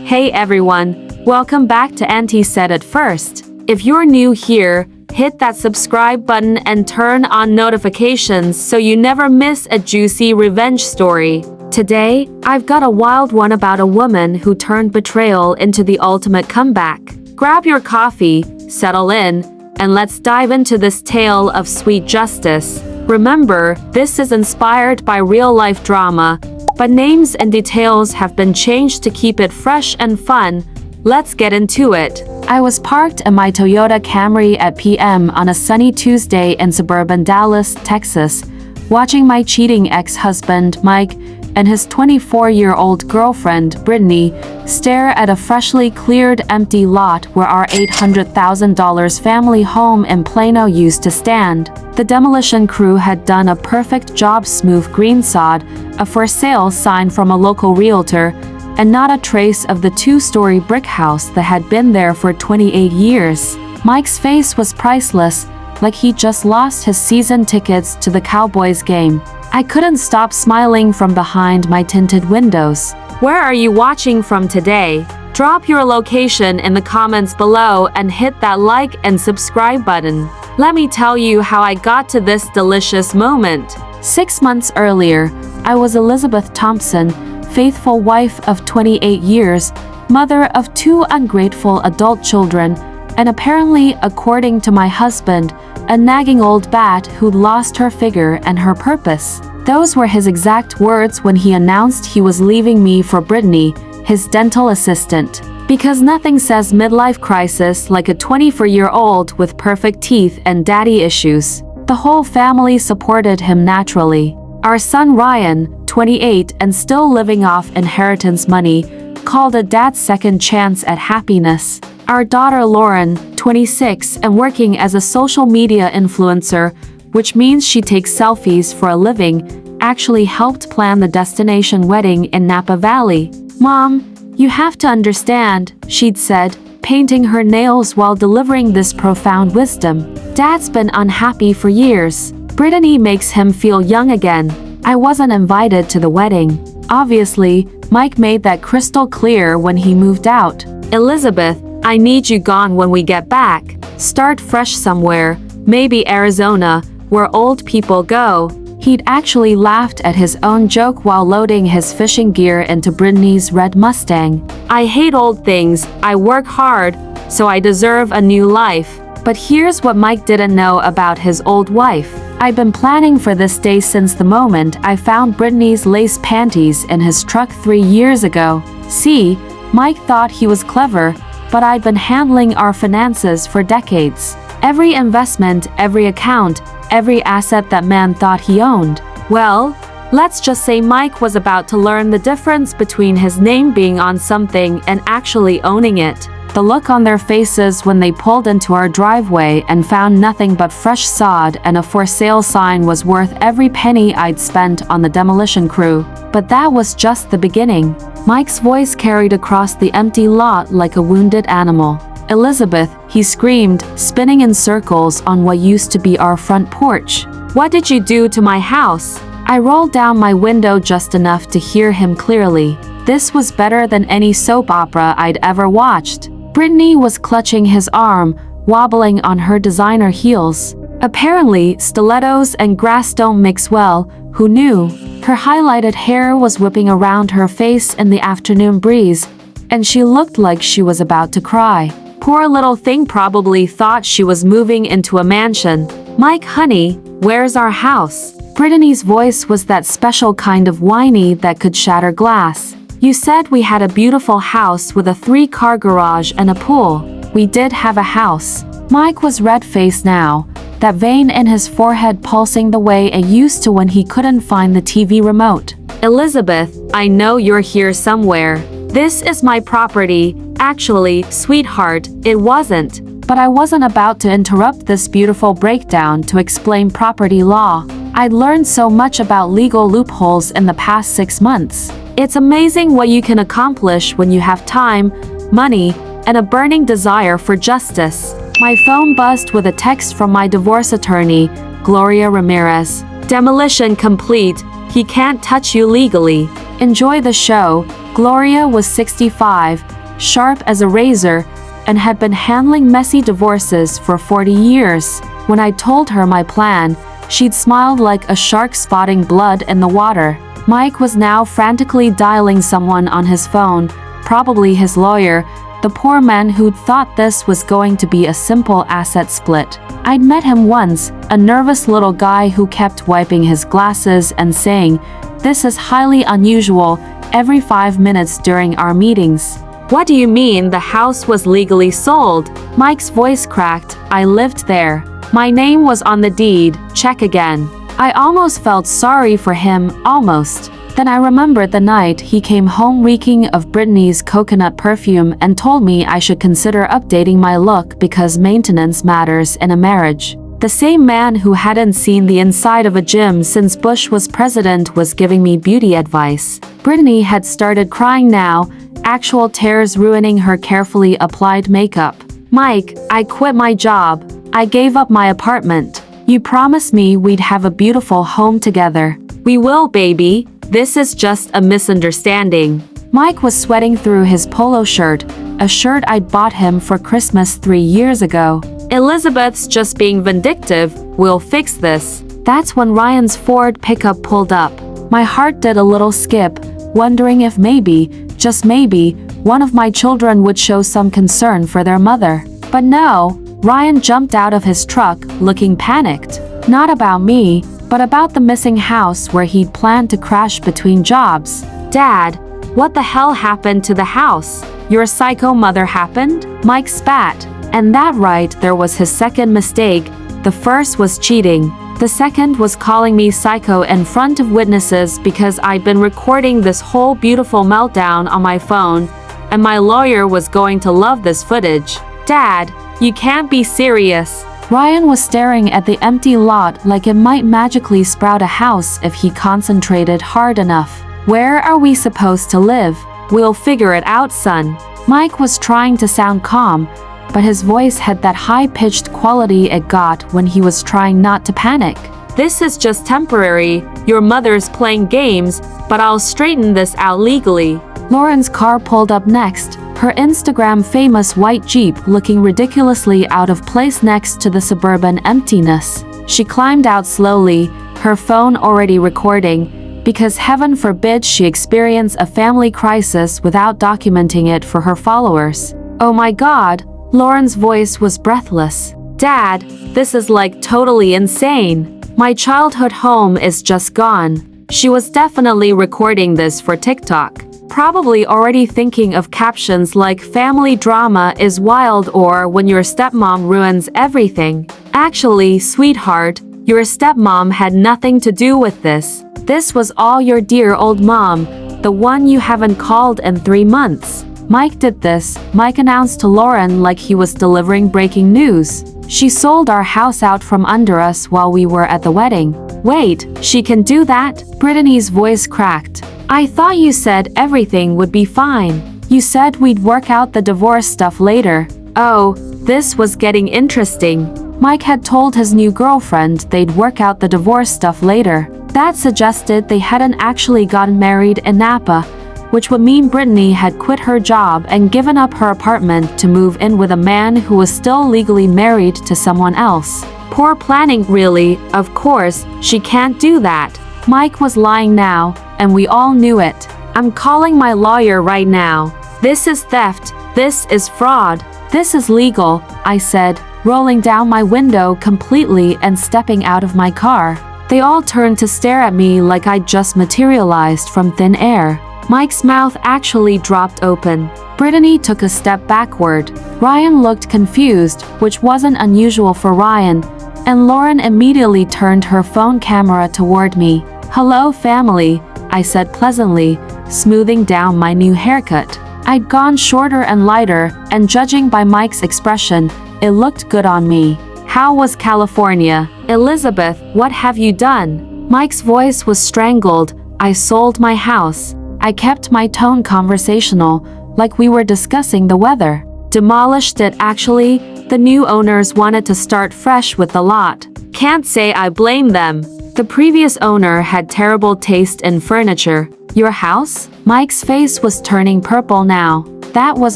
Hey everyone, welcome back to Auntie Said It First. If you're new here, hit that subscribe button and turn on notifications so you never miss a juicy revenge story. Today, I've got a wild one about a woman who turned betrayal into the ultimate comeback. Grab your coffee, settle in, and let's dive into this tale of sweet justice. Remember, this is inspired by real-life drama, but names and details have been changed to keep it fresh and fun. Let's get into it. I was parked in my Toyota Camry at PM on a sunny Tuesday in suburban Dallas, Texas, watching my cheating ex-husband, Mike, and his 24-year-old girlfriend, Brittany, stare at a freshly cleared empty lot where our $800,000 family home in Plano used to stand. The demolition crew had done a perfect job: smooth green sod, a for sale sign from a local realtor, and not a trace of the two-story brick house that had been there for 28 years. Mike's face was priceless, like he'd just lost his season tickets to the Cowboys game. I couldn't stop smiling from behind my tinted windows. Where are you watching from today? Drop your location in the comments below and hit that like and subscribe button. Let me tell you how I got to this delicious moment. 6 months earlier, I was Elizabeth Thompson, faithful wife of 28 years, mother of 2 ungrateful adult children, and apparently, according to my husband, a nagging old bat who'd lost her figure and her purpose. Those were his exact words when he announced he was leaving me for Brittany, his dental assistant. Because nothing says midlife crisis like a 24-year-old with perfect teeth and daddy issues. The whole family supported him naturally. Our son Ryan, 28 and still living off inheritance money, called it dad's second chance at happiness. Our daughter Lauren, 26 and working as a social media influencer, which means she takes selfies for a living, actually helped plan the destination wedding in Napa Valley. "Mom, you have to understand," she'd said, painting her nails while delivering this profound wisdom. "Dad's been unhappy for years. Brittany makes him feel young again." I wasn't invited to the wedding. Obviously, Mike made that crystal clear when he moved out. "Elizabeth, I need you gone when we get back. Start fresh somewhere, maybe Arizona, where old people go." He'd actually laughed at his own joke while loading his fishing gear into Brittany's red Mustang. "I hate old things, I work hard, so I deserve a new life." But here's what Mike didn't know about his old wife. I'd been planning for this day since the moment I found Brittany's lace panties in his truck 3 years ago. See, Mike thought he was clever, but I'd been handling our finances for decades. Every investment, every account, every asset that man thought he owned. Well, let's just say Mike was about to learn the difference between his name being on something and actually owning it. The look on their faces when they pulled into our driveway and found nothing but fresh sod and a for sale sign was worth every penny I'd spent on the demolition crew. But that was just the beginning. Mike's voice carried across the empty lot like a wounded animal. "Elizabeth," he screamed, spinning in circles on what used to be our front porch. "What did you do to my house?" I rolled down my window just enough to hear him clearly. This was better than any soap opera I'd ever watched. Brittany was clutching his arm, wobbling on her designer heels. Apparently, stilettos and grass don't mix well, who knew? Her highlighted hair was whipping around her face in the afternoon breeze, and she looked like she was about to cry. Poor little thing probably thought she was moving into a mansion. "Mike, honey, where's our house?" Brittany's voice was that special kind of whiny that could shatter glass. "You said we had a beautiful house with a 3-car garage and a pool." We did have a house. Mike was red-faced now, that vein in his forehead pulsing the way it used to when he couldn't find the TV remote. "Elizabeth, I know you're here somewhere. This is my property." "Actually, sweetheart, it wasn't." But I wasn't about to interrupt this beautiful breakdown to explain property law. I'd learned so much about legal loopholes in the past 6 months. It's amazing what you can accomplish when you have time, money, and a burning desire for justice. My phone buzzed with a text from my divorce attorney, Gloria Ramirez. "Demolition complete. He can't touch you legally." Enjoy the show. Gloria was 65, sharp as a razor, and had been handling messy divorces for 40 years. When I told her my plan, she'd smiled like a shark spotting blood in the water. Mike was now frantically dialing someone on his phone, probably his lawyer, the poor man who'd thought this was going to be a simple asset split. I'd met him once, a nervous little guy who kept wiping his glasses and saying, "This is highly unusual," every 5 minutes during our meetings. "What do you mean the house was legally sold?" Mike's voice cracked. "I lived there. My name was on the deed, check again." I almost felt sorry for him, almost. Then I remembered the night he came home reeking of Brittany's coconut perfume and told me I should consider updating my look because maintenance matters in a marriage. The same man who hadn't seen the inside of a gym since Bush was president was giving me beauty advice. Brittany had started crying now, actual tears ruining her carefully applied makeup. "Mike, I quit my job. I gave up my apartment. You promised me we'd have a beautiful home together." "We will, baby. This is just a misunderstanding." Mike was sweating through his polo shirt, a shirt I'd bought him for Christmas 3 years ago. "Elizabeth's just being vindictive. We'll fix this." That's when Ryan's Ford pickup pulled up. My heart did a little skip, wondering if maybe, just maybe, one of my children would show some concern for their mother. But no, Ryan jumped out of his truck, looking panicked. Not about me, but about the missing house where he'd planned to crash between jobs. "Dad, what the hell happened to the house? Your psycho mother happened?" Mike spat. And that right there was his second mistake. The first was cheating. The second was calling me psycho in front of witnesses because I'd been recording this whole beautiful meltdown on my phone, and my lawyer was going to love this footage. "Dad, you can't be serious." Ryan was staring at the empty lot like it might magically sprout a house if he concentrated hard enough. "Where are we supposed to live? We'll figure it out, son." Mike was trying to sound calm, but his voice had that high-pitched quality it got when he was trying not to panic. "This is just temporary. Your mother's playing games, but I'll straighten this out legally." Lauren's car pulled up next, her Instagram-famous white Jeep looking ridiculously out of place next to the suburban emptiness. She climbed out slowly, her phone already recording, because heaven forbid she experience a family crisis without documenting it for her followers. "Oh my God," Lauren's voice was breathless. "Dad, this is like totally insane. My childhood home is just gone." She was definitely recording this for TikTok. Probably already thinking of captions like "family drama is wild" or "when your stepmom ruins everything." Actually, sweetheart, your stepmom had nothing to do with this. This was all your dear old mom, the one you haven't called in 3 months. "Mike did this," Mike announced to Lauren like he was delivering breaking news. "She sold our house out from under us while we were at the wedding." "Wait, she can do that?" Brittany's voice cracked. "I thought you said everything would be fine. You said we'd work out the divorce stuff later." Oh, this was getting interesting. Mike had told his new girlfriend they'd work out the divorce stuff later. That suggested they hadn't actually gotten married in Napa, which would mean Brittany had quit her job and given up her apartment to move in with a man who was still legally married to someone else. Poor planning, really. Of course, she can't do that. Mike was lying now, and we all knew it. "I'm calling my lawyer right now. This is theft. This is fraud. This is legal," I said, rolling down my window completely and stepping out of my car. They all turned to stare at me like I'd just materialized from thin air. Mike's mouth actually dropped open. Brittany took a step backward. Ryan looked confused, which wasn't unusual for Ryan, and Lauren immediately turned her phone camera toward me. "Hello, family," I said pleasantly, smoothing down my new haircut. I'd gone shorter and lighter, and judging by Mike's expression, it looked good on me. "How was California? Elizabeth, what have you done?" Mike's voice was strangled. "I sold my house." I kept my tone conversational, like we were discussing the weather. "Demolished it actually. The new owners wanted to start fresh with the lot. Can't say I blame them. The previous owner had terrible taste in furniture. Your house? Mike's face was turning purple now. That was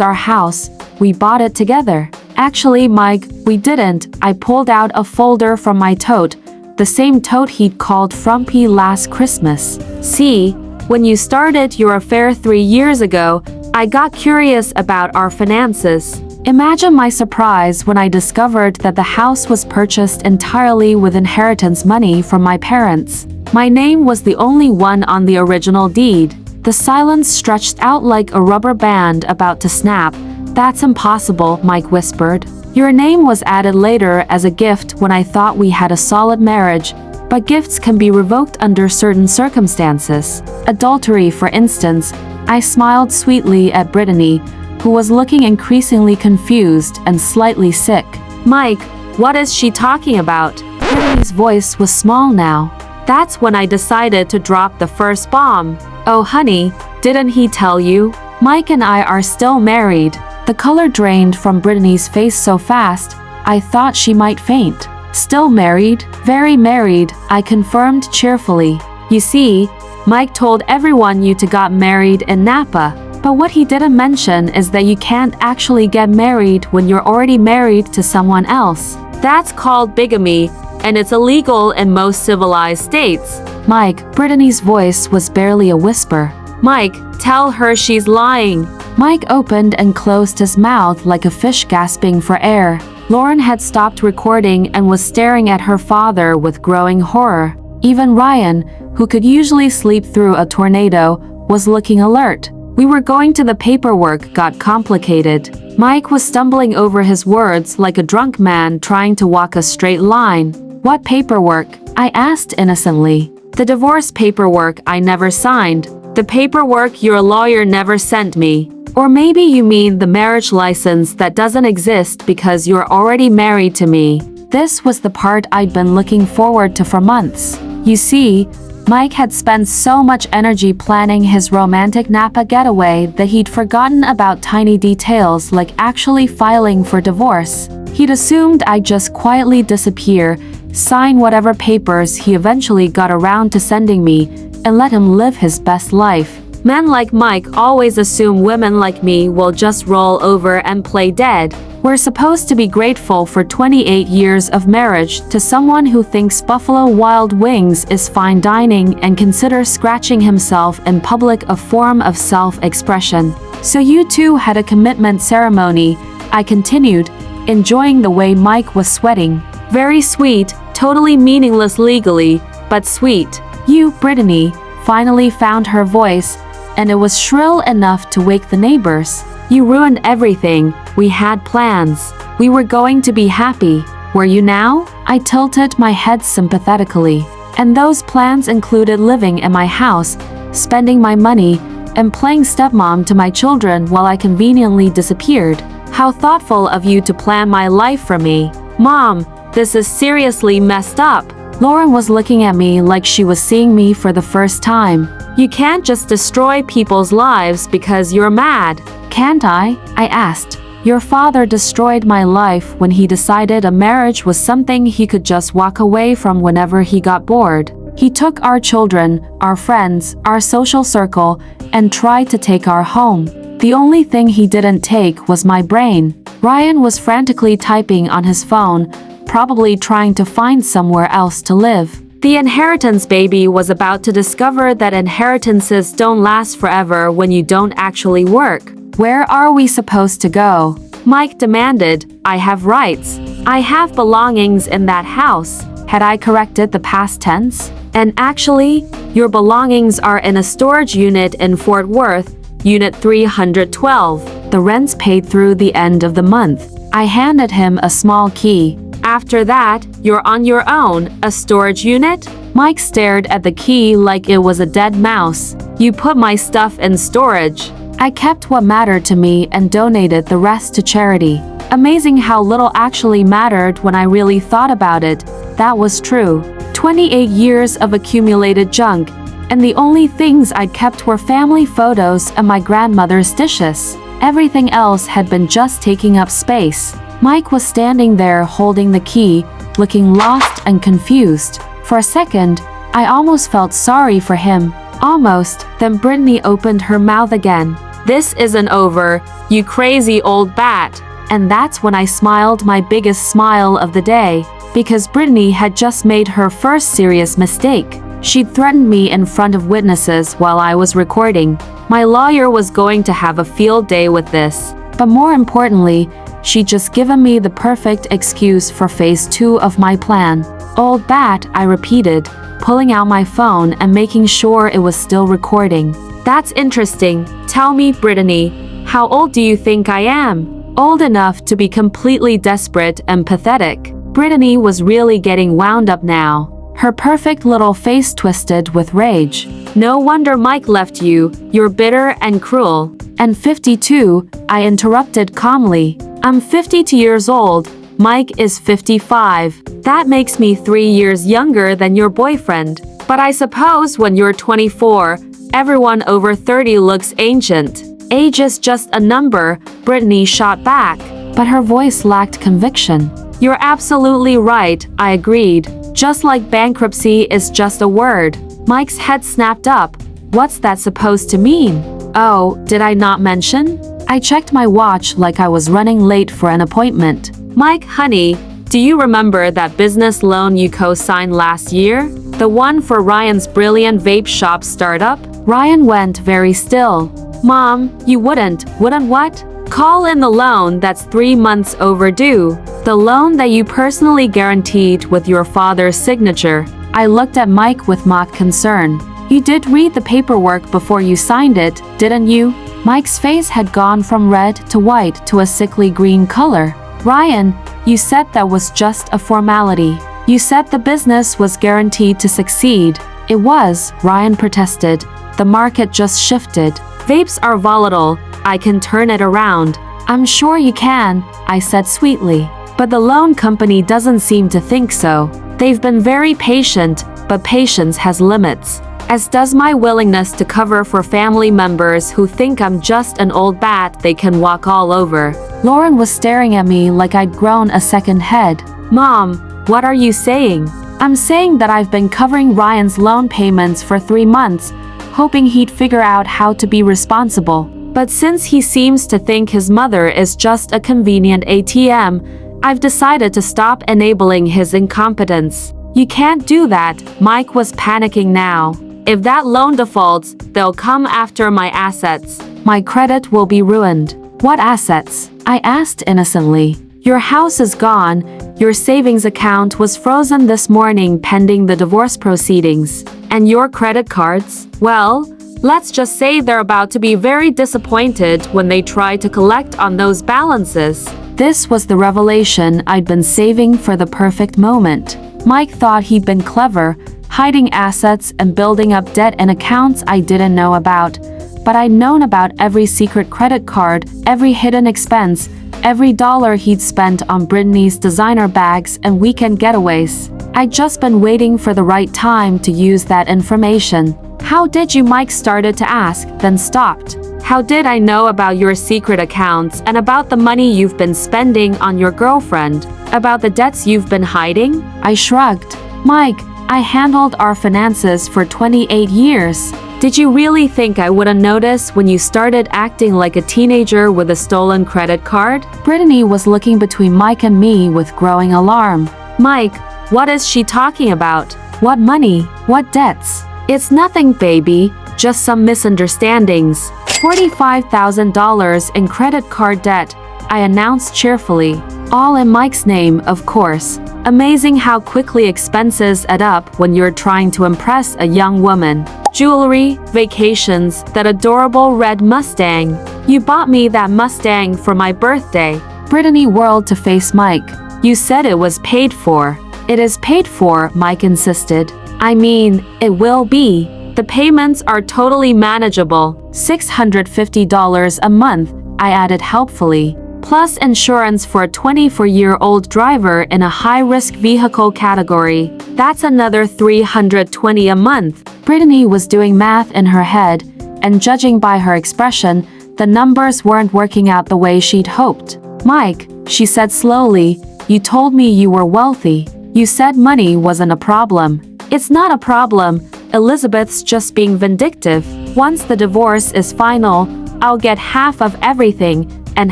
our house. We bought it together. Actually, Mike, we didn't. I pulled out a folder from my tote, the same tote he'd called frumpy last Christmas. See, when you started your affair 3 years ago, I got curious about our finances. Imagine my surprise when I discovered that the house was purchased entirely with inheritance money from my parents. My name was the only one on the original deed. The silence stretched out like a rubber band about to snap. That's impossible, Mike whispered. Your name was added later as a gift when I thought we had a solid marriage, but gifts can be revoked under certain circumstances. Adultery, for instance. I smiled sweetly at Brittany, who was looking increasingly confused and slightly sick. Mike, what is she talking about? Brittany's voice was small now. That's when I decided to drop the first bomb. Oh honey, didn't he tell you? Mike and I are still married. The color drained from Brittany's face so fast, I thought she might faint. Still married? Very married, I confirmed cheerfully. You see, Mike told everyone you two got married in Napa. But what he didn't mention is that you can't actually get married when you're already married to someone else. That's called bigamy, and it's illegal in most civilized states. Mike, Brittany's voice was barely a whisper. Mike, tell her she's lying. Mike opened and closed his mouth like a fish gasping for air. Lauren had stopped recording and was staring at her father with growing horror. Even Ryan, who could usually sleep through a tornado, was looking alert. We were going to the paperwork got complicated. Mike was stumbling over his words like a drunk man trying to walk a straight line. What paperwork? I asked innocently. The divorce paperwork I never signed. The paperwork your lawyer never sent me. Or maybe you mean the marriage license that doesn't exist because you're already married to me. This was the part I'd been looking forward to for months. You see, Mike had spent so much energy planning his romantic Napa getaway that he'd forgotten about tiny details like actually filing for divorce. He'd assumed I'd just quietly disappear, sign whatever papers he eventually got around to sending me, and let him live his best life. Men like Mike always assume women like me will just roll over and play dead. We're supposed to be grateful for 28 years of marriage to someone who thinks Buffalo Wild Wings is fine dining and considers scratching himself in public a form of self-expression. So you two had a commitment ceremony, I continued, enjoying the way Mike was sweating. Very sweet, totally meaningless legally, but sweet. You, Brittany, finally found her voice, and it was shrill enough to wake the neighbors. You ruined everything. We had plans. We were going to be happy. Were you now? I tilted my head sympathetically. And those plans included living in my house, spending my money, and playing stepmom to my children while I conveniently disappeared. How thoughtful of you to plan my life for me. Mom, this is seriously messed up. Lauren was looking at me like she was seeing me for the first time. You can't just destroy people's lives because you're mad. Can't I? I asked. Your father destroyed my life when he decided a marriage was something he could just walk away from whenever he got bored. He took our children, our friends, our social circle, and tried to take our home. The only thing he didn't take was my brain. Ryan was frantically typing on his phone, probably trying to find somewhere else to live. The inheritance baby was about to discover that inheritances don't last forever when you don't actually work. Where are we supposed to go? Mike demanded. I have rights. I have belongings in that house. Had I corrected the past tense? And actually, your belongings are in a storage unit in Fort Worth, Unit 312. The rent's paid through the end of the month. I handed him a small key. After that, you're on your own. A storage unit? Mike stared at the key like it was a dead mouse. You put my stuff in storage. I kept what mattered to me and donated the rest to charity. Amazing how little actually mattered when I really thought about it. That was true. 28 years of accumulated junk, and the only things I'd kept were family photos and my grandmother's dishes. Everything else had been just taking up space. Mike was standing there holding the key, looking lost and confused. For a second, I almost felt sorry for him. Almost, then Brittany opened her mouth again. This isn't over, you crazy old bat. And that's when I smiled my biggest smile of the day, because Brittany had just made her first serious mistake. She'd threatened me in front of witnesses while I was recording. My lawyer was going to have a field day with this. But more importantly, she'd just given me the perfect excuse for phase 2 of my plan. Old bat, I repeated, pulling out my phone and making sure it was still recording. That's interesting. Tell me, Brittany, how old do you think I am? Old enough to be completely desperate and pathetic. Brittany was really getting wound up now. Her perfect little face twisted with rage. No wonder Mike left you. You're bitter and cruel. And 52, I interrupted calmly. I'm 52 years old. Mike is 55. That makes me 3 years younger than your boyfriend. But I suppose when you're 24, everyone over 30 looks ancient. Age is just a number, Brittany shot back, but her voice lacked conviction. You're absolutely right, I agreed. Just like bankruptcy is just a word. Mike's head snapped up. What's that supposed to mean? Oh, did I not mention? I checked my watch like I was running late for an appointment. Mike, honey, do you remember that business loan you co-signed last year? The one for Ryan's brilliant vape shop startup? Ryan went very still. Mom, you wouldn't what? Call in the loan that's 3 months overdue. The loan that you personally guaranteed with your father's signature. I looked at Mike with mock concern. You did read the paperwork before you signed it, didn't you? Mike's face had gone from red to white to a sickly green color. Ryan, you said that was just a formality. You said the business was guaranteed to succeed. It was, Ryan protested. The market just shifted. Vapes are volatile. I can turn it around. I'm sure you can, I said sweetly. But the loan company doesn't seem to think so. They've been very patient, but patience has limits. As does my willingness to cover for family members who think I'm just an old bat they can walk all over. Lauren was staring at me like I'd grown a second head. Mom, what are you saying? I'm saying that I've been covering Ryan's loan payments for 3 months, hoping he'd figure out how to be responsible. But since he seems to think his mother is just a convenient ATM, I've decided to stop enabling his incompetence. You can't do that, Mike was panicking now. If that loan defaults, they'll come after my assets. My credit will be ruined. What assets? I asked innocently. Your house is gone. Your savings account was frozen this morning pending the divorce proceedings. And your credit cards? Well, let's just say they're about to be very disappointed when they try to collect on those balances. This was the revelation I'd been saving for the perfect moment. Mike thought he'd been clever, hiding assets and building up debt in accounts I didn't know about. But I'd known about every secret credit card, every hidden expense, every dollar he'd spent on Brittany's designer bags and weekend getaways. I'd just been waiting for the right time to use that information. How did you? Mike started to ask, then stopped. How did I know about your secret accounts and about the money you've been spending on your girlfriend? About the debts you've been hiding? I shrugged. Mike, I handled our finances for 28 years. Did you really think I wouldn't notice when you started acting like a teenager with a stolen credit card? Brittany was looking between Mike and me with growing alarm. Mike, what is she talking about? What money? What debts? It's nothing, baby. Just some misunderstandings. $45,000 in credit card debt, I announced cheerfully. All in Mike's name, of course. Amazing how quickly expenses add up when you're trying to impress a young woman. Jewelry, vacations, that adorable red Mustang. You bought me that Mustang for my birthday. Brittany whirled to face Mike. You said it was paid for. It is paid for, Mike insisted. I mean, it will be. The payments are totally manageable. $650 a month, I added helpfully. Plus insurance for a 24-year-old driver in a high-risk vehicle category. That's another $320 a month. Brittany was doing math in her head, and judging by her expression, the numbers weren't working out the way she'd hoped. Mike, she said slowly, you told me you were wealthy. You said money wasn't a problem. It's not a problem, Elizabeth's just being vindictive. Once the divorce is final, I'll get half of everything. And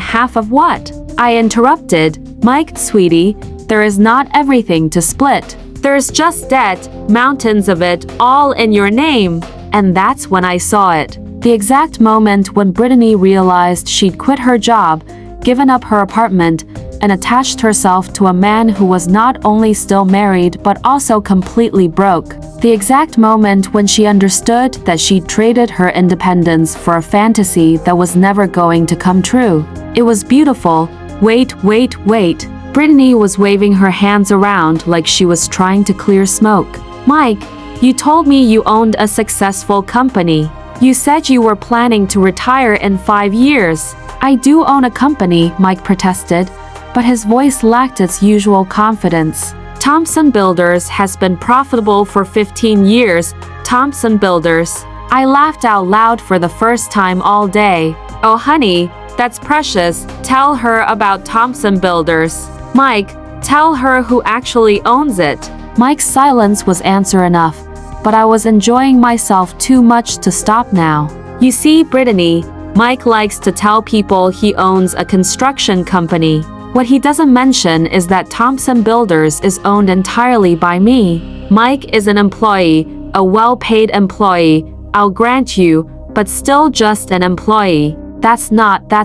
half of what? I interrupted. Mike, sweetie, there is not everything to split. There's just debt, mountains of it, all in your name. And that's when I saw it. The exact moment when Brittany realized she'd quit her job, given up her apartment, and attached herself to a man who was not only still married but also completely broke. The exact moment when she understood that she'd traded her independence for a fantasy that was never going to come true. It was beautiful. Wait. Brittany was waving her hands around like she was trying to clear smoke. Mike, you told me you owned a successful company. You said you were planning to retire in 5 years. I do own a company, Mike protested, but his voice lacked its usual confidence. Thompson Builders has been profitable for 15 years. Thompson Builders. I laughed out loud for the first time all day. Oh honey, that's precious. Tell her about Thompson Builders. Mike, tell her who actually owns it. Mike's silence was answer enough, but I was enjoying myself too much to stop now. You see, Brittany, Mike likes to tell people he owns a construction company. What he doesn't mention is that Thompson Builders is owned entirely by me. Mike is an employee, a well-paid employee, I'll grant you, but still just an employee. That's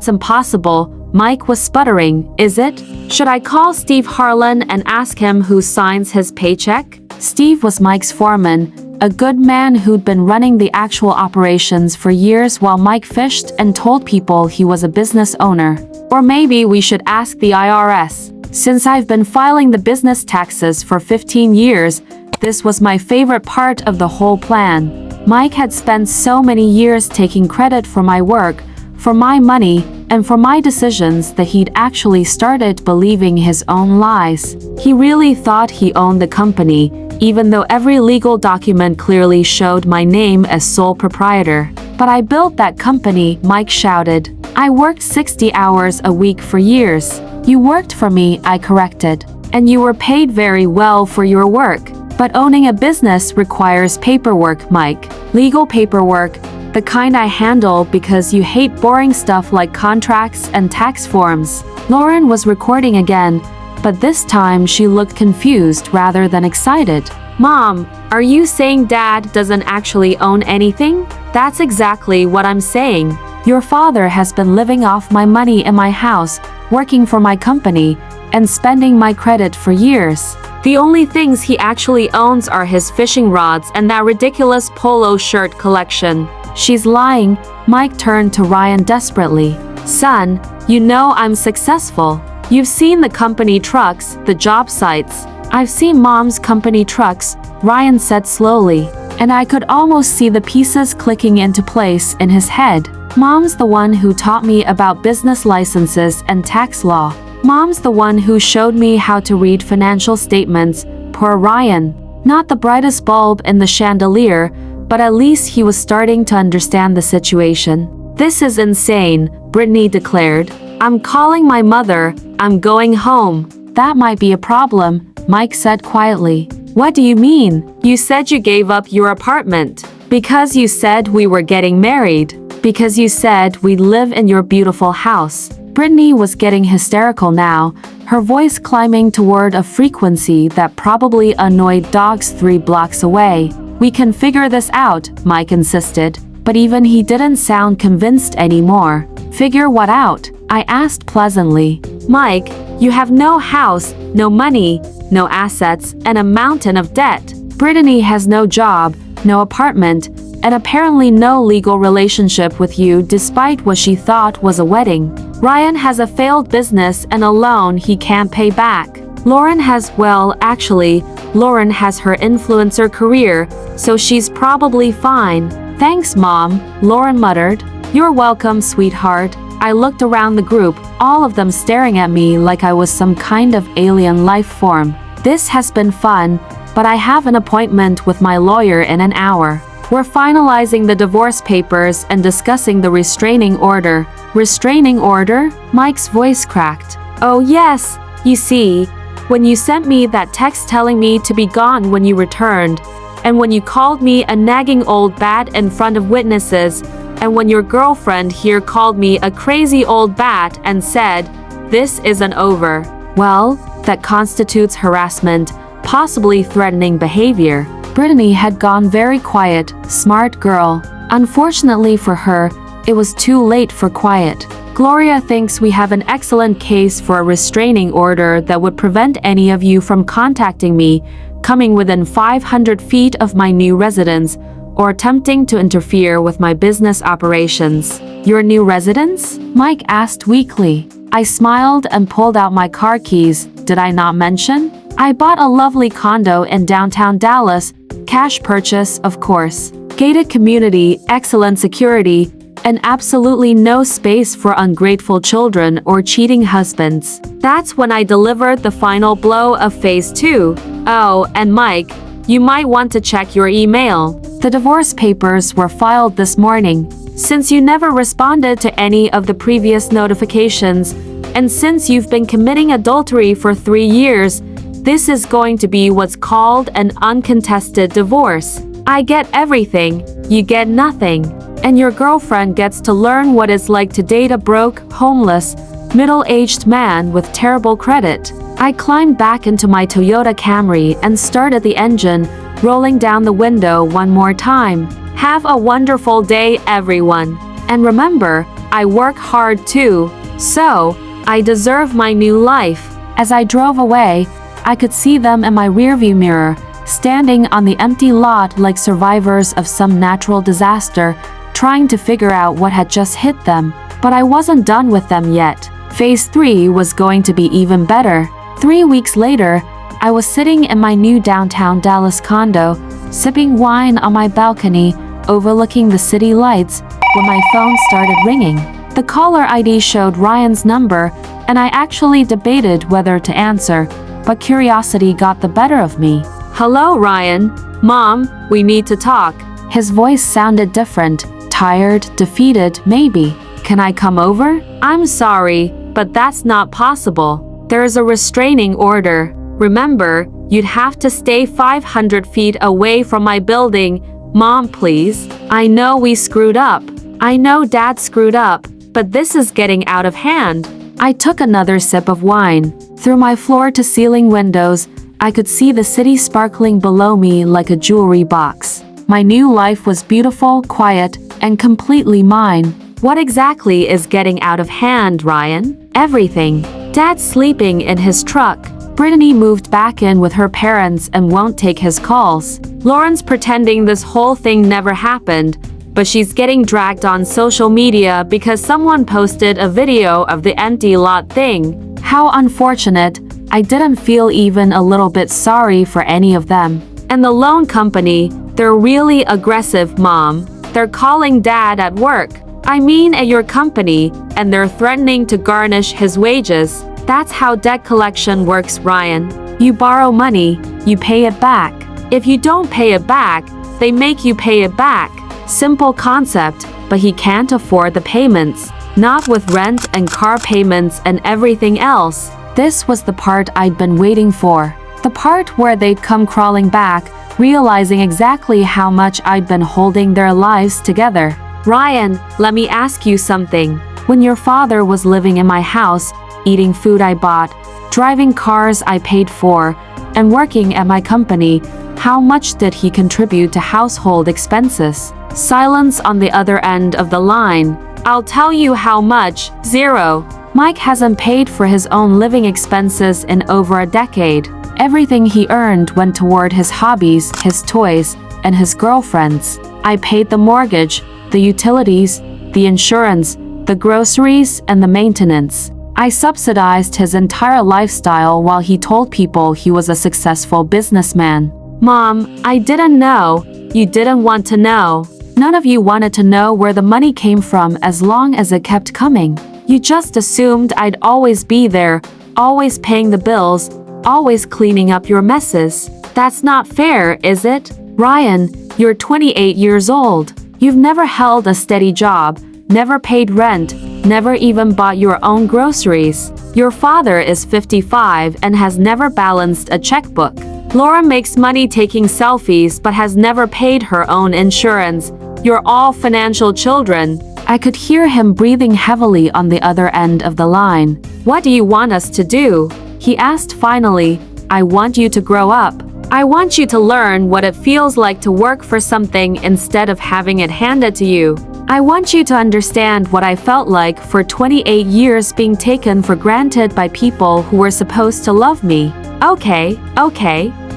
impossible. Mike was sputtering. Is it? Should I call Steve Harlan and ask him who signs his paycheck? Steve was Mike's foreman, a good man who'd been running the actual operations for years while Mike fished and told people he was a business owner. Or maybe we should ask the IRS. Since I've been filing the business taxes for 15 years, this was my favorite part of the whole plan. Mike had spent so many years taking credit for my work, for my money, and for my decisions that he'd actually started believing his own lies. He really thought he owned the company, even though every legal document clearly showed my name as sole proprietor. But I built that company, Mike shouted. I worked 60 hours a week for years. You worked for me, I corrected. And you were paid very well for your work. But owning a business requires paperwork, Mike. Legal paperwork, the kind I handle because you hate boring stuff like contracts and tax forms. Lauren was recording again, but this time she looked confused rather than excited. Mom, are you saying Dad doesn't actually own anything? That's exactly what I'm saying. Your father has been living off my money in my house, working for my company, and spending my credit for years. The only things he actually owns are his fishing rods and that ridiculous polo shirt collection. She's lying. Mike turned to Ryan desperately. Son, you know I'm successful. You've seen the company trucks, the job sites. I've seen Mom's company trucks, Ryan said slowly, and I could almost see the pieces clicking into place in his head. Mom's the one who taught me about business licenses and tax law. Mom's the one who showed me how to read financial statements. Poor Ryan. Not the brightest bulb in the chandelier, but at least he was starting to understand the situation. This is insane, Brittany declared. I'm calling my mother. I'm going home. That might be a problem, Mike said quietly. What do you mean? You said you gave up your apartment. Because you said we were getting married. Because you said we'd live in your beautiful house. Brittany was getting hysterical now, her voice climbing toward a frequency that probably annoyed dogs 3 blocks away. We can figure this out, Mike insisted, but even he didn't sound convinced anymore. Figure what out? I asked pleasantly. Mike, you have no house, no money, no assets, and a mountain of debt. Brittany has no job, no apartment, and apparently no legal relationship with you despite what she thought was a wedding. Ryan has a failed business and a loan he can't pay back. Lauren has, well, actually, Lauren has her influencer career, so she's probably fine. Thanks, Mom, Lauren muttered. You're welcome, sweetheart. I looked around the group, all of them staring at me like I was some kind of alien life form. This has been fun, but I have an appointment with my lawyer in an hour. We're finalizing the divorce papers and discussing the restraining order. Restraining order? Mike's voice cracked. Oh yes, you see, when you sent me that text telling me to be gone when you returned, And when you called me a nagging old bat in front of witnesses, and when your girlfriend here called me a crazy old bat and said, "This isn't over." Well, that constitutes harassment, possibly threatening behavior. Brittany had gone very quiet, smart girl. Unfortunately for her, it was too late for quiet. Gloria thinks we have an excellent case for a restraining order that would prevent any of you from contacting me, coming within 500 feet of my new residence, or attempting to interfere with my business operations. Your new residence? Mike asked weakly. I smiled and pulled out my car keys. Did I not mention? I bought a lovely condo in downtown Dallas, cash purchase, of course. Gated community, excellent security, and absolutely no space for ungrateful children or cheating husbands. That's when I delivered the final blow of phase 2. Oh, and Mike, you might want to check your email. The divorce papers were filed this morning. Since you never responded to any of the previous notifications, and since you've been committing adultery for 3 years, this is going to be what's called an uncontested divorce. I get everything, you get nothing. And your girlfriend gets to learn what it's like to date a broke, homeless, middle-aged man with terrible credit. I climbed back into my Toyota Camry and started the engine, rolling down the window one more time. Have a wonderful day, everyone. And remember, I work hard too, so I deserve my new life. As I drove away, I could see them in my rearview mirror, standing on the empty lot like survivors of some natural disaster, trying to figure out what had just hit them. But I wasn't done with them yet. Phase 3 was going to be even better. 3 weeks later, I was sitting in my new downtown Dallas condo, sipping wine on my balcony, overlooking the city lights, when my phone started ringing. The caller ID showed Ryan's number, and I actually debated whether to answer, but curiosity got the better of me. Hello, Ryan. Mom, we need to talk. His voice sounded different, tired, defeated, maybe. Can I come over? I'm sorry, but that's not possible. There is a restraining order. Remember, you'd have to stay 500 feet away from my building. Mom, please. I know we screwed up. I know Dad screwed up, but this is getting out of hand. I took another sip of wine. Through my floor-to-ceiling windows, I could see the city sparkling below me like a jewelry box. My new life was beautiful, quiet, and completely mine. What exactly is getting out of hand, Ryan? Everything. Dad's sleeping in his truck. Brittany moved back in with her parents and won't take his calls. Lauren's pretending this whole thing never happened, but she's getting dragged on social media because someone posted a video of the empty lot thing. How unfortunate. I didn't feel even a little bit sorry for any of them. And the loan company, they're really aggressive, Mom. They're calling Dad at work. I mean at your company, and they're threatening to garnish his wages. That's how debt collection works, Ryan. You borrow money, you pay it back. If you don't pay it back, they make you pay it back. Simple concept, but he can't afford the payments. Not with rent and car payments and everything else. This was the part I'd been waiting for. The part where they'd come crawling back, realizing exactly how much I'd been holding their lives together. Ryan, let me ask you something. When your father was living in my house, eating food I bought, driving cars I paid for, and working at my company, how much did he contribute to household expenses? Silence on the other end of the line. I'll tell you how much. 0. Mike hasn't paid for his own living expenses in over a decade. Everything he earned went toward his hobbies, his toys, and his girlfriends. I paid the mortgage, the utilities, the insurance, the groceries, and the maintenance. I subsidized his entire lifestyle while he told people he was a successful businessman. Mom, I didn't know. You didn't want to know. None of you wanted to know where the money came from as long as it kept coming. You just assumed I'd always be there, always paying the bills, always cleaning up your messes. That's not fair, is it? Ryan, you're 28 years old. You've never held a steady job, never paid rent, never even bought your own groceries. Your father is 55 and has never balanced a checkbook. Laura makes money taking selfies but has never paid her own insurance. You're all financial children. I could hear him breathing heavily on the other end of the line. What do you want us to do? He asked finally. I want you to grow up. I want you to learn what it feels like to work for something instead of having it handed to you. I want you to understand what I felt like for 28 years being taken for granted by people who were supposed to love me. Okay,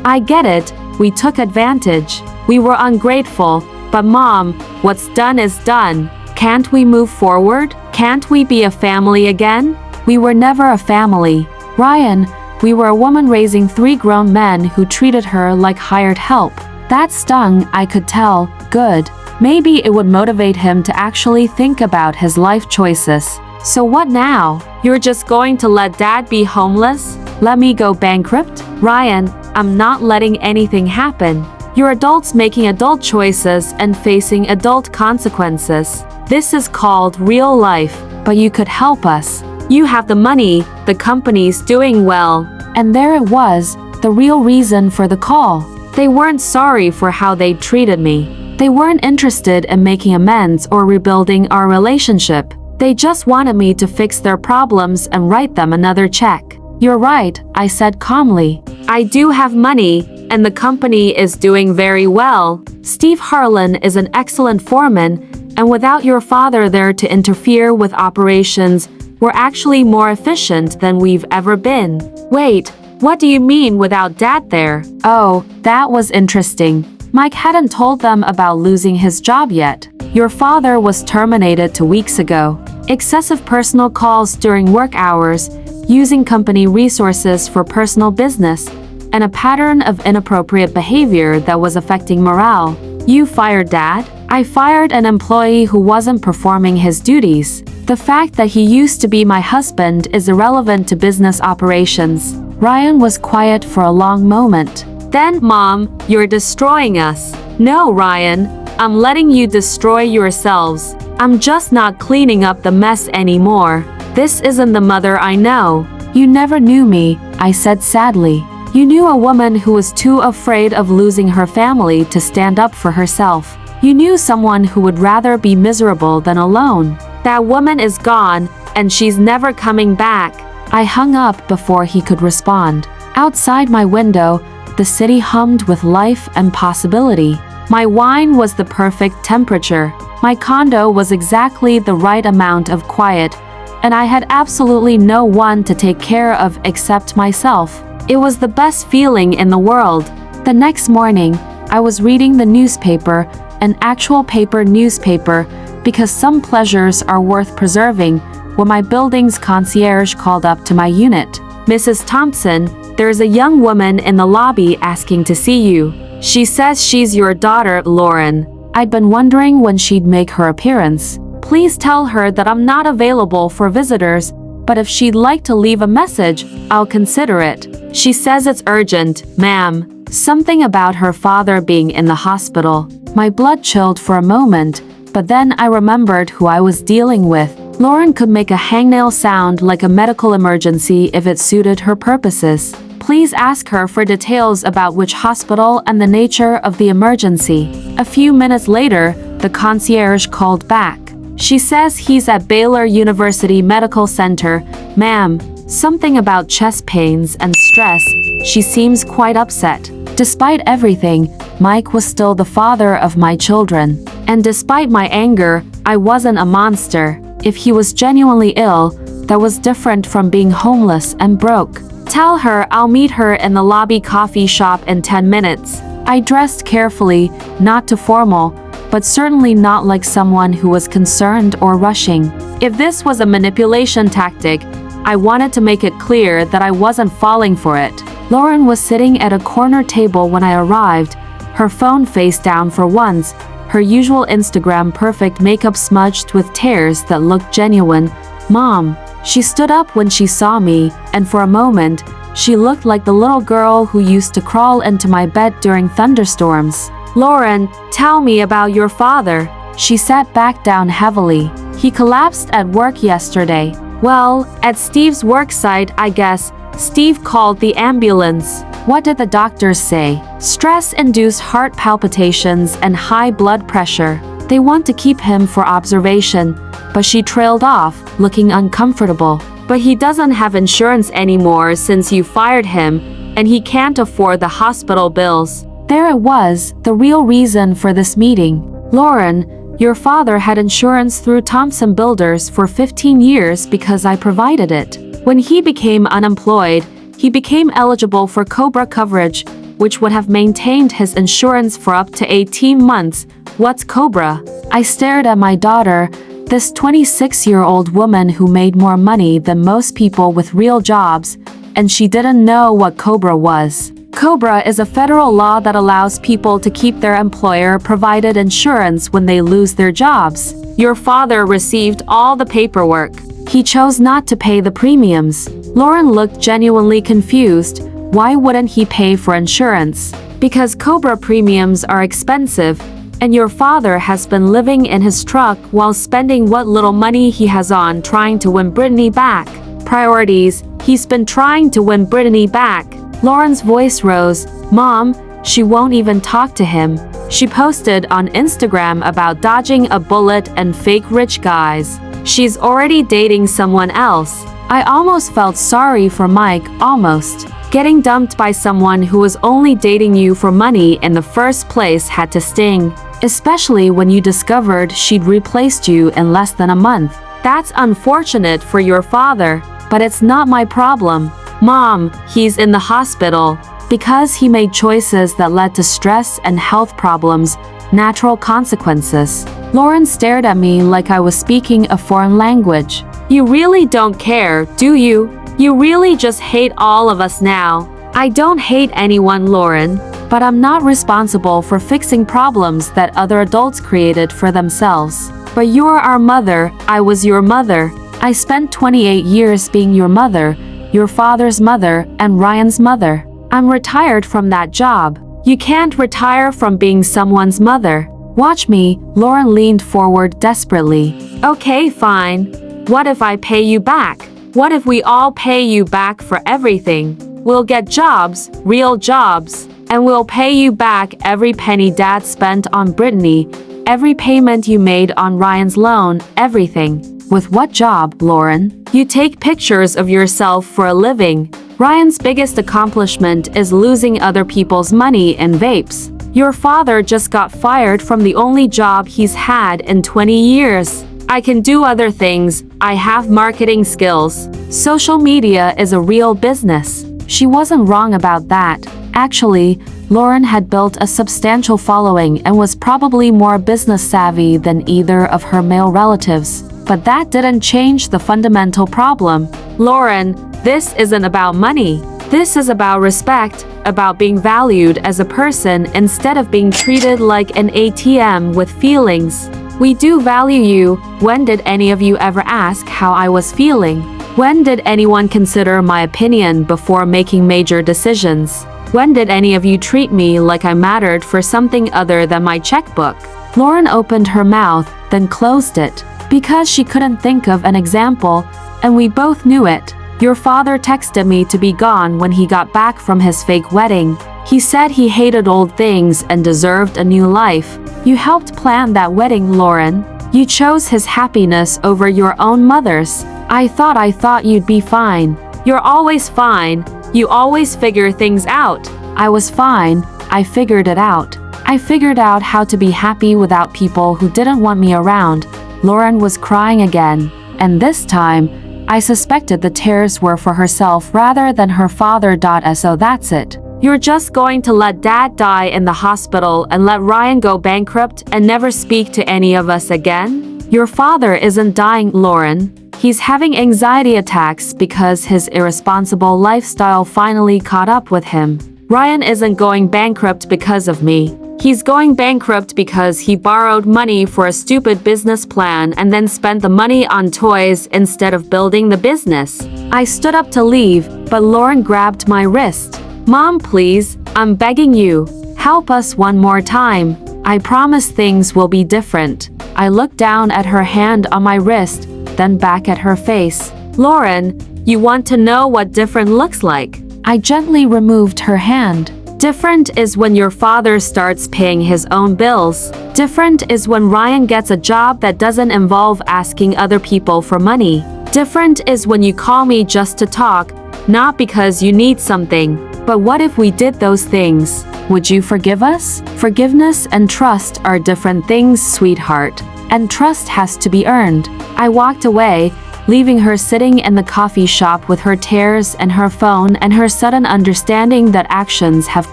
I get it. We took advantage. We were ungrateful. But Mom, what's done is done. Can't we move forward? Can't we be a family again? We were never a family. Ryan, we were a woman raising 3 grown men who treated her like hired help. That stung, I could tell. Good. Maybe it would motivate him to actually think about his life choices. So what now? You're just going to let Dad be homeless? Let me go bankrupt? Ryan, I'm not letting anything happen. You're adults making adult choices and facing adult consequences. This is called real life, but you could help us. You have the money, the company's doing well. And there it was, the real reason for the call. They weren't sorry for how they treated me. They weren't interested in making amends or rebuilding our relationship. They just wanted me to fix their problems and write them another check. You're right, I said calmly. I do have money, and the company is doing very well. Steve Harlan is an excellent foreman, and without your father there to interfere with operations, we're actually more efficient than we've ever been. Wait, what do you mean without Dad there? Oh, that was interesting. Mike hadn't told them about losing his job yet. Your father was terminated 2 weeks ago. Excessive personal calls during work hours, using company resources for personal business, and a pattern of inappropriate behavior that was affecting morale. You fired Dad? I fired an employee who wasn't performing his duties. The fact that he used to be my husband is irrelevant to business operations. Ryan was quiet for a long moment. Then, Mom, you're destroying us. No, Ryan, I'm letting you destroy yourselves. I'm just not cleaning up the mess anymore. This isn't the mother I know. You never knew me, I said sadly. You knew a woman who was too afraid of losing her family to stand up for herself. You knew someone who would rather be miserable than alone. That woman is gone, and she's never coming back. I hung up before he could respond. Outside my window, the city hummed with life and possibility. My wine was the perfect temperature. My condo was exactly the right amount of quiet, and I had absolutely no one to take care of except myself. It was the best feeling in the world. The next morning, I was reading the newspaper, an actual paper newspaper, because some pleasures are worth preserving, when my building's concierge called up to my unit. Mrs. Thompson, there's a young woman in the lobby asking to see you. She says she's your daughter, Lauren. I'd been wondering when she'd make her appearance. Please tell her that I'm not available for visitors, but if she'd like to leave a message, I'll consider it. She says it's urgent, ma'am. Something about her father being in the hospital. My blood chilled for a moment, but then I remembered who I was dealing with. Lauren could make a hangnail sound like a medical emergency if it suited her purposes. Please ask her for details about which hospital and the nature of the emergency. A few minutes later, the concierge called back. She says he's at Baylor University Medical Center. Ma'am, something about chest pains and stress. She seems quite upset. Despite everything, Mike was still the father of my children. And despite my anger, I wasn't a monster. If he was genuinely ill, that was different from being homeless and broke. Tell her I'll meet her in the lobby coffee shop in 10 minutes. I dressed carefully, not too formal, but certainly not like someone who was concerned or rushing. If this was a manipulation tactic, I wanted to make it clear that I wasn't falling for it. Lauren was sitting at a corner table when I arrived, her phone face down for once, her usual Instagram perfect makeup smudged with tears that looked genuine. Mom. She stood up when she saw me, and for a moment, she looked like the little girl who used to crawl into my bed during thunderstorms. Lauren, tell me about your father. She sat back down heavily. He collapsed at work yesterday. Well, at Steve's worksite, I guess. Steve called the ambulance. What did the doctors say? Stress-induced heart palpitations and high blood pressure. They want to keep him for observation, but she trailed off, looking uncomfortable. But he doesn't have insurance anymore since you fired him, and he can't afford the hospital bills. There it was, the real reason for this meeting. Lauren, your father had insurance through Thompson Builders for 15 years because I provided it. When he became unemployed, he became eligible for COBRA coverage, which would have maintained his insurance for up to 18 months. What's COBRA? I stared at my daughter, this 26-year-old woman who made more money than most people with real jobs, and she didn't know what COBRA was. COBRA is a federal law that allows people to keep their employer-provided insurance when they lose their jobs. Your father received all the paperwork. He chose not to pay the premiums. Lauren looked genuinely confused. Why wouldn't he pay for insurance? Because COBRA premiums are expensive, and your father has been living in his truck while spending what little money he has on trying to win Brittany back. Priorities, he's been trying to win Brittany back. Lauren's voice rose. Mom, she won't even talk to him. She posted on Instagram about dodging a bullet and fake rich guys. She's already dating someone else. I almost felt sorry for Mike, almost. Getting dumped by someone who was only dating you for money in the first place had to sting, especially when you discovered she'd replaced you in less than a month. That's unfortunate for your father, but it's not my problem. Mom, he's in the hospital because he made choices that led to stress and health problems, natural consequences. Lauren stared at me like I was speaking a foreign language. You really don't care, do you? You really just hate all of us now. I don't hate anyone, Lauren, but I'm not responsible for fixing problems that other adults created for themselves. But you're our mother, I was your mother. I spent 28 years being your mother, your father's mother, and Ryan's mother. I'm retired from that job. You can't retire from being someone's mother. Watch me, Lauren leaned forward desperately. Okay, fine. What if I pay you back? What if we all pay you back for everything? We'll get jobs, real jobs, and we'll pay you back every penny Dad spent on Brittany, every payment you made on Ryan's loan, everything. With what job, Lauren? You take pictures of yourself for a living. Ryan's biggest accomplishment is losing other people's money in vapes. Your father just got fired from the only job he's had in 20 years. I can do other things. I have marketing skills. Social media is a real business. She wasn't wrong about that. Actually, Lauren had built a substantial following and was probably more business savvy than either of her male relatives. But that didn't change the fundamental problem. Lauren, this isn't about money. This is about respect, about being valued as a person instead of being treated like an ATM with feelings. We do value you. When did any of you ever ask how I was feeling? When did anyone consider my opinion before making major decisions? When did any of you treat me like I mattered for something other than my checkbook? Lauren opened her mouth, then closed it, because she couldn't think of an example, and we both knew it. Your father texted me to be gone when he got back from his fake wedding. He said he hated old things and deserved a new life. You helped plan that wedding, Lauren. You chose his happiness over your own mother's. I thought you'd be fine. You're always fine. You always figure things out. I was fine. I figured it out. I figured out how to be happy without people who didn't want me around. Lauren was crying again, and this time, I suspected the tears were for herself rather than her father. So that's it. You're just going to let Dad die in the hospital and let Ryan go bankrupt and never speak to any of us again? Your father isn't dying, Lauren. He's having anxiety attacks because his irresponsible lifestyle finally caught up with him. Ryan isn't going bankrupt because of me. He's going bankrupt because he borrowed money for a stupid business plan and then spent the money on toys instead of building the business. I stood up to leave, but Lauren grabbed my wrist. Mom, please, I'm begging you. Help us one more time. I promise things will be different. I looked down at her hand on my wrist, then back at her face. Lauren, you want to know what different looks like? I gently removed her hand. Different is when your father starts paying his own bills. Different is when Ryan gets a job that doesn't involve asking other people for money. Different is when you call me just to talk, not because you need something. But what if we did those things? Would you forgive us? Forgiveness and trust are different things, sweetheart. And trust has to be earned. I walked away, leaving her sitting in the coffee shop with her tears and her phone and her sudden understanding that actions have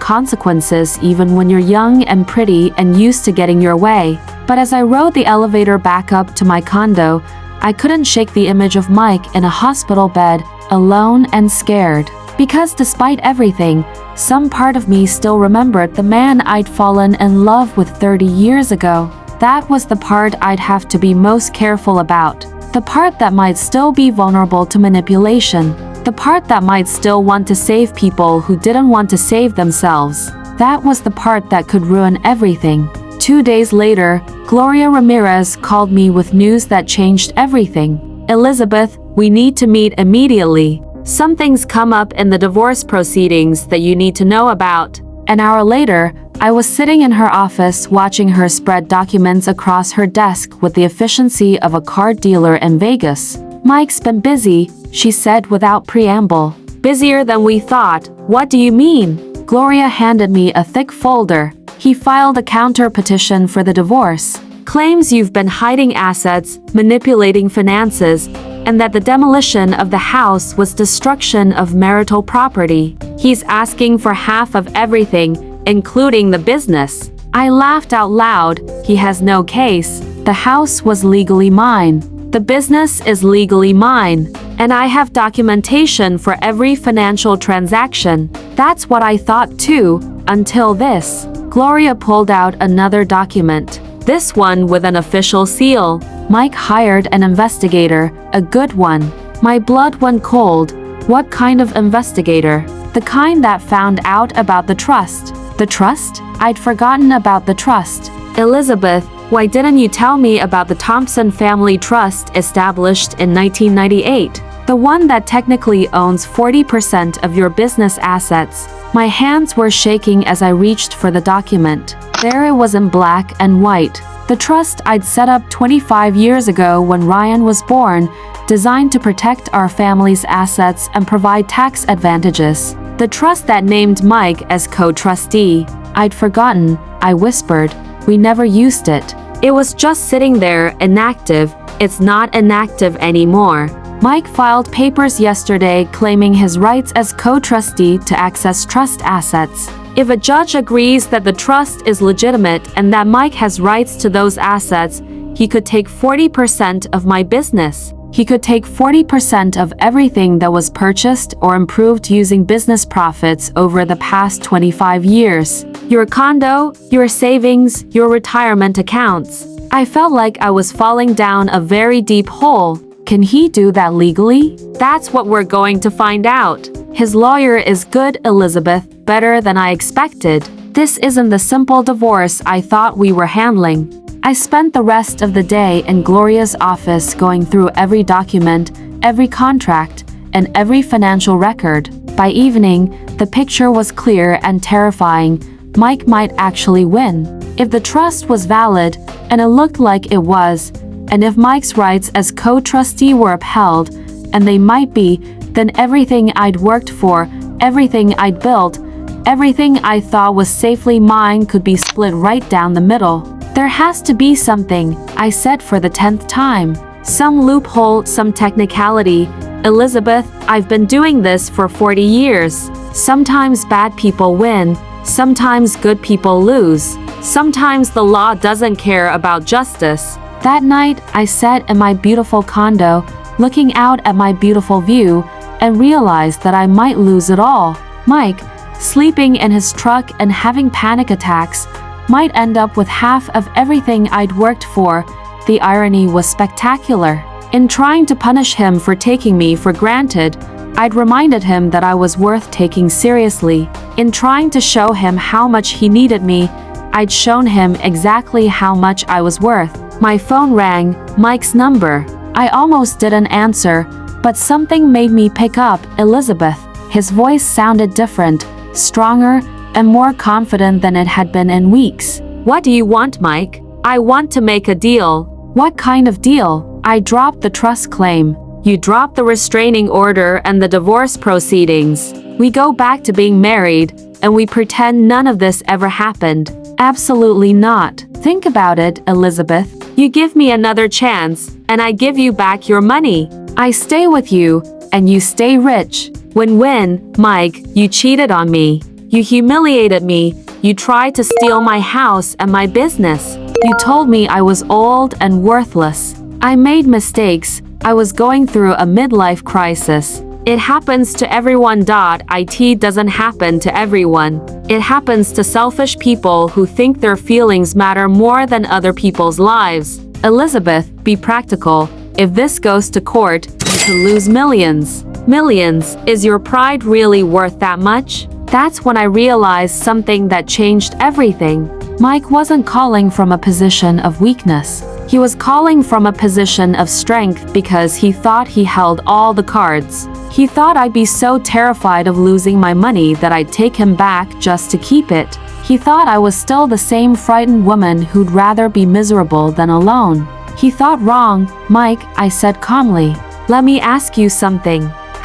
consequences even when you're young and pretty and used to getting your way. But as I rode the elevator back up to my condo, I couldn't shake the image of Mike in a hospital bed, alone and scared. Because despite everything, some part of me still remembered the man I'd fallen in love with 30 years ago. That was the part I'd have to be most careful about. The part that might still be vulnerable to manipulation. The part that might still want to save people who didn't want to save themselves. That was the part that could ruin everything. 2 days later, Gloria Ramirez called me with news that changed everything. Elizabeth, we need to meet immediately. Something's come up in the divorce proceedings that you need to know about. An hour later, I was sitting in her office watching her spread documents across her desk with the efficiency of a car dealer in Vegas. Mike's been busy, she said without preamble. Busier than we thought. What do you mean? Gloria handed me a thick folder. He filed a counter petition for the divorce. Claims you've been hiding assets, manipulating finances, and that the demolition of the house was destruction of marital property. He's asking for half of everything, including the business. I laughed out loud. He has no case. The house was legally mine. The business is legally mine. And I have documentation for every financial transaction. That's what I thought too, until this. Gloria pulled out another document. This one with an official seal. Mike hired an investigator, a good one. My blood went cold. What kind of investigator? The kind that found out about the trust. The trust? I'd forgotten about the trust. Elizabeth, why didn't you tell me about the Thompson Family Trust established in 1998? The one that technically owns 40% of your business assets. My hands were shaking as I reached for the document. There it was in black and white. The trust I'd set up 25 years ago when Ryan was born, designed to protect our family's assets and provide tax advantages. The trust that named Mike as co-trustee. I'd forgotten, I whispered. We never used it. It was just sitting there, inactive. It's not inactive anymore. Mike filed papers yesterday claiming his rights as co-trustee to access trust assets. If a judge agrees that the trust is legitimate and that Mike has rights to those assets, he could take 40% of my business. He could take 40% of everything that was purchased or improved using business profits over the past 25 years. Your condo, your savings, your retirement accounts. I felt like I was falling down a very deep hole. Can he do that legally? That's what we're going to find out. His lawyer is good, Elizabeth, better than I expected. This isn't the simple divorce I thought we were handling. I spent the rest of the day in Gloria's office going through every document, every contract, and every financial record. By evening, the picture was clear and terrifying. Mike might actually win. If the trust was valid, and it looked like it was, and if Mike's rights as co-trustee were upheld, and they might be, then everything I'd worked for, everything I'd built, everything I thought was safely mine could be split right down the middle. There has to be something, I said for the 10th time. Some loophole, some technicality. Elizabeth, I've been doing this for 40 years. Sometimes bad people win. Sometimes good people lose. Sometimes the law doesn't care about justice. That night, I sat in my beautiful condo, looking out at my beautiful view, and realized that I might lose it all. Mike, sleeping in his truck and having panic attacks, might end up with half of everything I'd worked for. The irony was spectacular. In trying to punish him for taking me for granted, I'd reminded him that I was worth taking seriously. In trying to show him how much he needed me, I'd shown him exactly how much I was worth. My phone rang, Mike's number. I almost didn't answer, but something made me pick up. Elizabeth. His voice sounded different, stronger, and more confident than it had been in weeks. "What do you want, Mike?" "I want to make a deal." "What kind of deal?" "I dropped the trust claim." "You dropped the restraining order and the divorce proceedings. We go back to being married, and we pretend none of this ever happened." "Absolutely not. Think about it, Elizabeth. You give me another chance, and I give you back your money. I stay with you, and you stay rich. Win-win, Mike. You cheated on me. You humiliated me. You tried to steal my house and my business. You told me I was old and worthless. I made mistakes. I was going through a midlife crisis. It happens to everyone. It doesn't happen to everyone. It happens to selfish people who think their feelings matter more than other people's lives. Elizabeth, be practical. If this goes to court, you could lose millions." "Millions? Is your pride really worth that much?" That's when I realized something that changed everything. Mike wasn't calling from a position of weakness. He was calling from a position of strength because he thought he held all the cards. He thought I'd be so terrified of losing my money that I'd take him back just to keep it. He thought I was still the same frightened woman who'd rather be miserable than alone. He thought wrong. "Mike," I said calmly, "let me ask you something.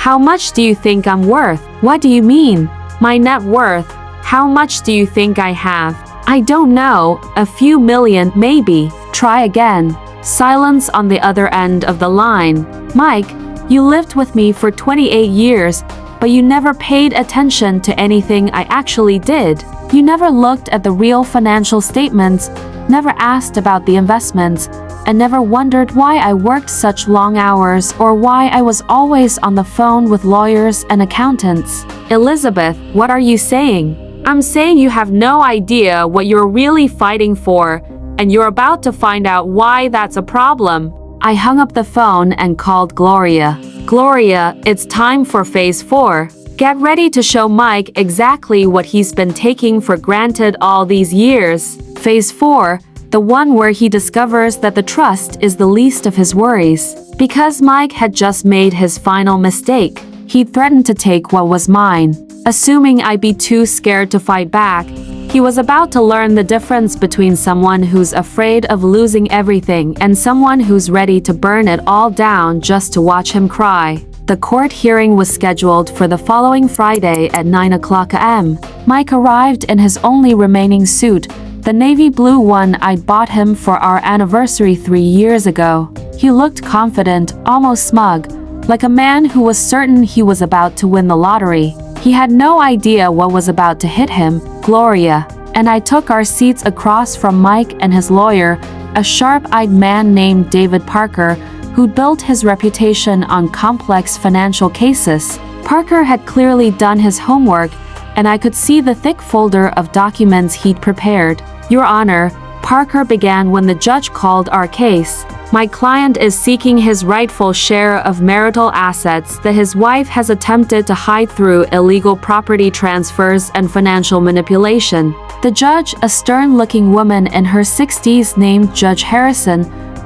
How much do you think I'm worth?" "What do you mean?" "My net worth. How much do you think I have?" "I don't know. A few million, maybe." "Try again." Silence on the other end of the line. "Mike, you lived with me for 28 years, but you never paid attention to anything I actually did. You never looked at the real financial statements, never asked about the investments, and never wondered why I worked such long hours or why I was always on the phone with lawyers and accountants." "Elizabeth, what are you saying?" "I'm saying you have no idea what you're really fighting for, and you're about to find out why that's a problem." I hung up the phone and called Gloria. "Gloria, it's time for phase 4. Get ready to show Mike exactly what he's been taking for granted all these years. Phase 4, the one where he discovers that the trust is the least of his worries. Because Mike had just made his final mistake. He threatened to take what was mine, assuming I'd be too scared to fight back. He was about to learn the difference between someone who's afraid of losing everything and someone who's ready to burn it all down just to watch him cry. The court hearing was scheduled for the following Friday at 9 o'clock a.m. Mike arrived in his only remaining suit, the navy blue one I'd bought him for our anniversary 3 years ago. He looked confident, almost smug, like a man who was certain he was about to win the lottery. He had no idea what was about to hit him. Gloria and I took our seats across from Mike and his lawyer, a sharp-eyed man named David Parker, who'd built his reputation on complex financial cases. Parker had clearly done his homework, and I could see the thick folder of documents he'd prepared. "Your Honor," Parker began when the judge called our case. "My client is seeking his rightful share of marital assets that his wife has attempted to hide through illegal property transfers and financial manipulation." The judge, a stern-looking woman in her 60s named Judge Harrison,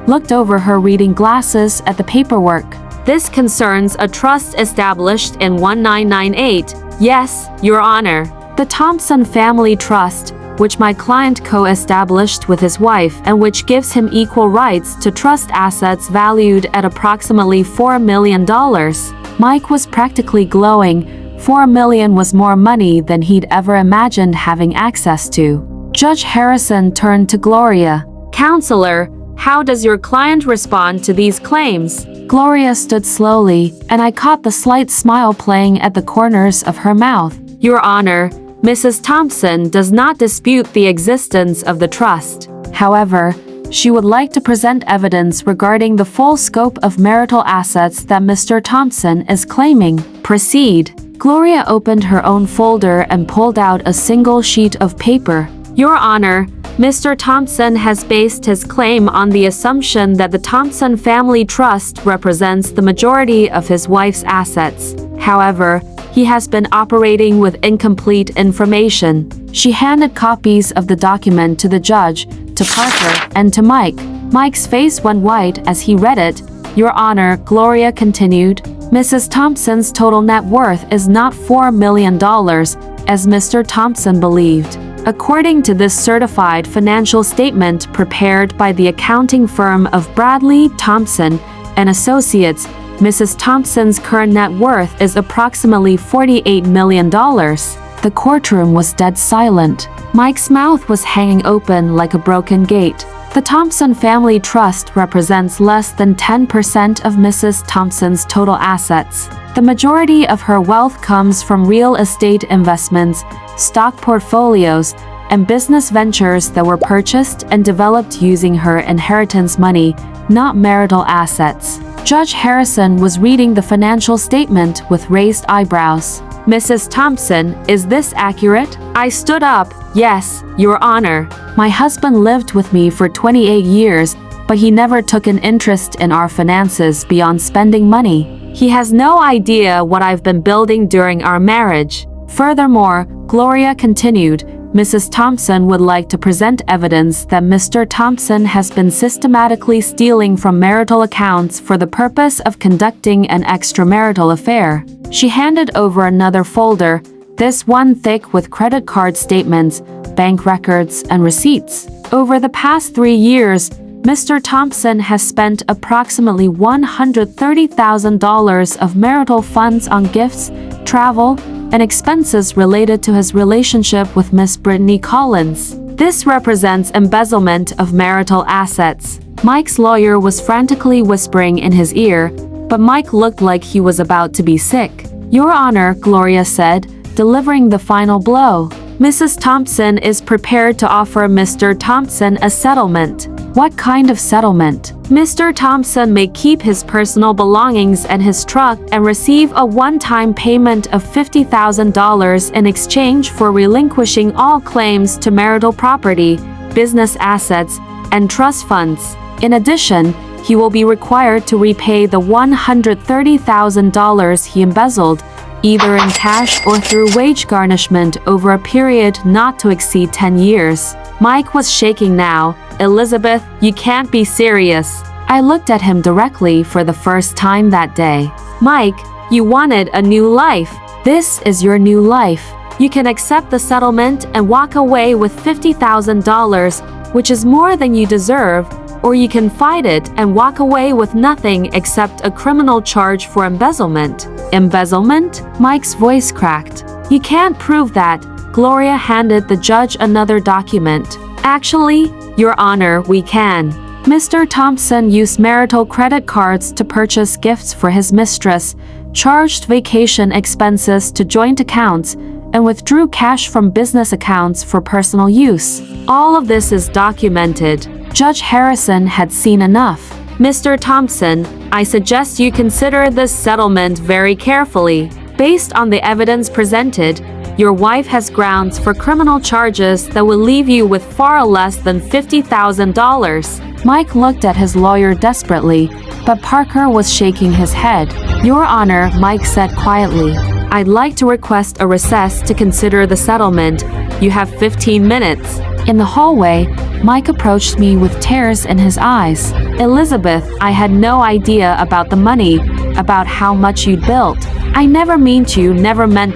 looked over her reading glasses at the paperwork. "This concerns a trust established in 1998. Yes, Your Honor. The Thompson Family Trust, which my client co-established with his wife and which gives him equal rights to trust assets valued at approximately $4 million. Mike was practically glowing. $4 million was more money than he'd ever imagined having access to. Judge Harrison turned to Gloria. "Counselor, how does your client respond to these claims?" Gloria stood slowly, and I caught the slight smile playing at the corners of her mouth. "Your Honor, Mrs. Thompson does not dispute the existence of the trust. However, she would like to present evidence regarding the full scope of marital assets that Mr. Thompson is claiming." "Proceed." Gloria opened her own folder and pulled out a single sheet of paper. "Your Honor, Mr. Thompson has based his claim on the assumption that the Thompson Family Trust represents the majority of his wife's assets. However, he has been operating with incomplete information." She handed copies of the document to the judge, to Parker, and to Mike. Mike's face went white as he read it. "Your Honor," Gloria continued, Mrs. Thompson's total net worth is not $4 million, as Mr. Thompson believed. According to this certified financial statement prepared by the accounting firm of Bradley, Thompson and Associates, Mrs. Thompson's current net worth is approximately $48 million. The courtroom was dead silent. Mike's mouth was hanging open like a broken gate. The Thompson Family Trust represents less than 10% of Mrs. Thompson's total assets. The majority of her wealth comes from real estate investments, stock portfolios, and business ventures that were purchased and developed using her inheritance money, not marital assets. Judge Harrison was reading the financial statement with raised eyebrows. Mrs. Thompson, is this accurate? I stood up. Yes, Your Honor. My husband lived with me for 28 years, but he never took an interest in our finances beyond spending money. He has no idea what I've been building during our marriage. Furthermore, Gloria continued, Mrs. Thompson would like to present evidence that Mr. Thompson has been systematically stealing from marital accounts for the purpose of conducting an extramarital affair. She handed over another folder, this one thick with credit card statements, bank records, and receipts. Over the past 3 years, Mr. Thompson has spent approximately $130,000 of marital funds on gifts, travel, and expenses related to his relationship with Miss Brittany Collins. This represents embezzlement of marital assets. Mike's lawyer was frantically whispering in his ear, but Mike looked like he was about to be sick. Your Honor, Gloria said, delivering the final blow. Mrs. Thompson is prepared to offer Mr. Thompson a settlement. What kind of settlement? Mr. Thompson may keep his personal belongings and his truck and receive a one-time payment of $50,000 in exchange for relinquishing all claims to marital property, business assets, and trust funds. In addition, he will be required to repay the $130,000 he embezzled, either in cash or through wage garnishment over a period not to exceed 10 years. Mike was shaking now. Elizabeth, you can't be serious. I looked at him directly for the first time that day. Mike, you wanted a new life. This is your new life. You can accept the settlement and walk away with $50,000, which is more than you deserve, or you can fight it and walk away with nothing except a criminal charge for embezzlement. Embezzlement? Mike's voice cracked. You can't prove that. Gloria handed the judge another document. Actually, Your Honor, we can. Mr. Thompson used marital credit cards to purchase gifts for his mistress, charged vacation expenses to joint accounts, and withdrew cash from business accounts for personal use. All of this is documented. Judge Harrison had seen enough. Mr. Thompson, I suggest you consider this settlement very carefully. Based on the evidence presented, your wife has grounds for criminal charges that will leave you with far less than $50,000. Mike looked at his lawyer desperately, but Parker was shaking his head. Your Honor, Mike said quietly, I'd like to request a recess to consider the settlement. You have 15 minutes. In the hallway, Mike approached me with tears in his eyes. Elizabeth, I had no idea about the money, about how much you'd built. I never meant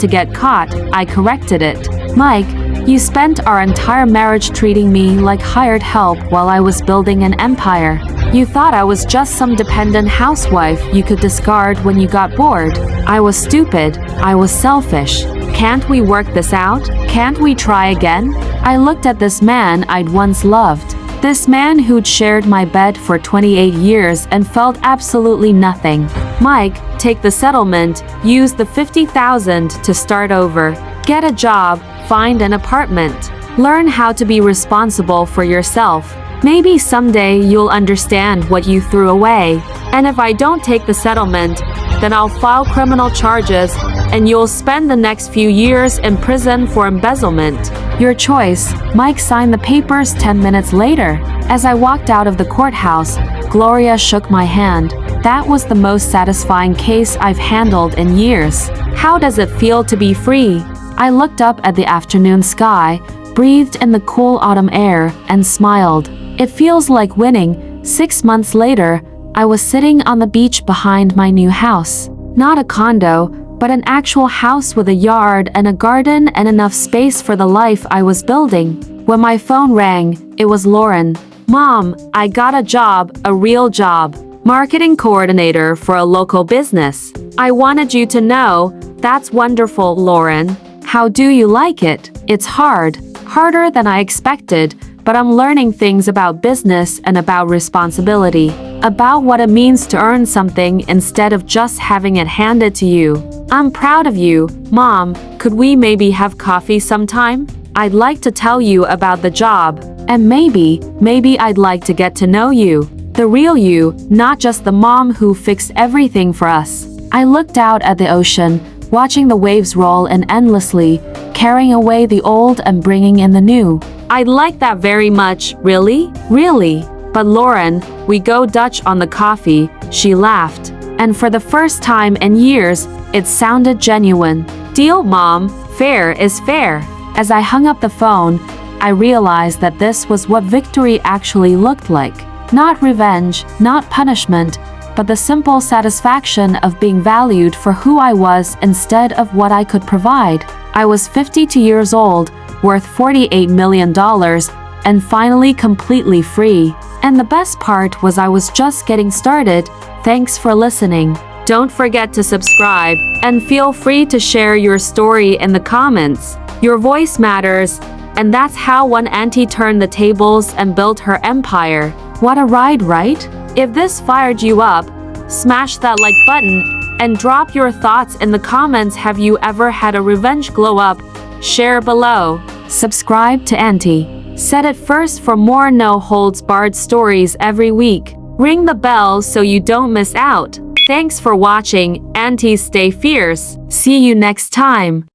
to get caught. I corrected it. Mike, you spent our entire marriage treating me like hired help while I was building an empire. You thought I was just some dependent housewife you could discard when you got bored. I was stupid. I was selfish. Can't we work this out? Can't we try again? I looked at this man I'd once loved. This man who'd shared my bed for 28 years and felt absolutely nothing. Mike, take the settlement, use the $50,000 to start over. Get a job, find an apartment. Learn how to be responsible for yourself. Maybe someday you'll understand what you threw away. And if I don't take the settlement, then I'll file criminal charges and you'll spend the next few years in prison for embezzlement. Your choice. Mike signed the papers 10 minutes later. As I walked out of the courthouse, Gloria shook my hand. That was the most satisfying case I've handled in years. How does it feel to be free? I looked up at the afternoon sky, breathed in the cool autumn air, and smiled. It feels like winning. 6 months later, I was sitting on the beach behind my new house. Not a condo, but an actual house with a yard and a garden and enough space for the life I was building. When my phone rang, it was Lauren. Mom, I got a job, a real job. Marketing coordinator for a local business. I wanted you to know. That's wonderful, Lauren. How do you like it? It's hard. Harder than I expected, but I'm learning things about business and about responsibility. About what it means to earn something instead of just having it handed to you. I'm proud of you, Mom. Could we maybe have coffee sometime? I'd like to tell you about the job. And maybe I'd like to get to know you. The real you, not just the mom who fixed everything for us. I looked out at the ocean, watching the waves roll in endlessly, carrying away the old and bringing in the new. I'd like that very much, really? Really? But Lauren, we go Dutch on the coffee, she laughed. And for the first time in years, it sounded genuine. Deal, Mom, fair is fair. As I hung up the phone, I realized that this was what victory actually looked like. Not revenge, not punishment, but the simple satisfaction of being valued for who I was instead of what I could provide. I was 52 years old, worth $48 million, and finally completely free. And the best part was I was just getting started. Thanks for listening. Don't forget to subscribe, and feel free to share your story in the comments. Your voice matters, and that's how one auntie turned the tables and built her empire. What a ride, right? If this fired you up, smash that like button and drop your thoughts in the comments. Have you ever had a revenge glow up? Share below. Subscribe to Auntie Said It First for more no-holds-barred stories every week. Ring the bell so you don't miss out. Thanks for watching. Aunties stay fierce. See you next time.